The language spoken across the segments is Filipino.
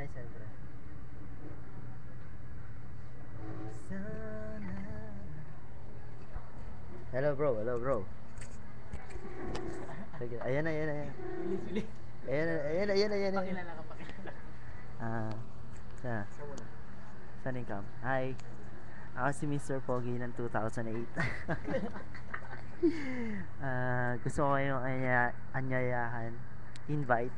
Ay, siyempre. Sana. Hello bro, hello bro. Sige, ayan na, ayan na, ayan. Bilis. Ayan na, ayan na, ayan na, ayan na. Pakilala ka, pakilala. Sana. Sun Income. Hi. Ako si Mr. Pogi ng 2008. Gusto ko kayong anyayahan. Invite.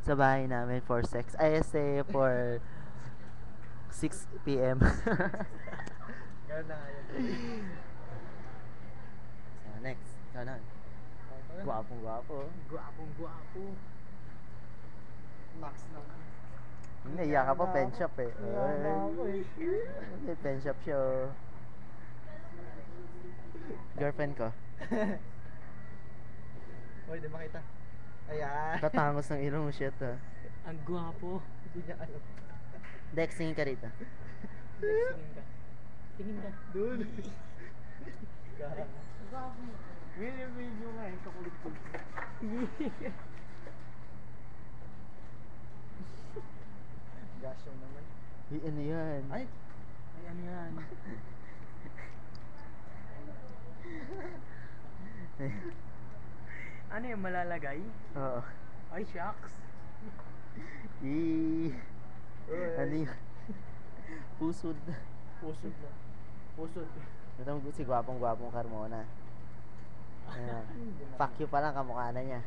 Sa bahay namin for sex. Ay, say for 6 p.m. Gano'n na nga yun. So, next. Kanan. Guwapong guwapo. Guwapong guwapo. Max naman. Naiyak ka pa, pen shop eh. Naiyak na ako eh. May pen shop siya. Oh. Girlfriend ko. Uy, di makita. Ayan. Katangos ng ilong mo, shit ah. Ang guwapo. Hindi niya alam. Dex, tingin ka rito. Tingin ka. Tingin ka. Doon. Guwapo. Video nga eh, kakulit-kulit. Gasyo naman. Ano yan? Ay, ano yan? Ano yung malalagay? Oo. Ay, shucks. Ano yun? Pusod. Pusod na. Pusod. Ito si gwapong-gwapong Carmona. Ayan. Fuck you pa lang, kamukha na niya.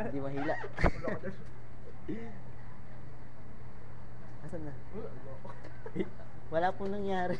Hindi mahila. Asan na? Wala pong nangyari.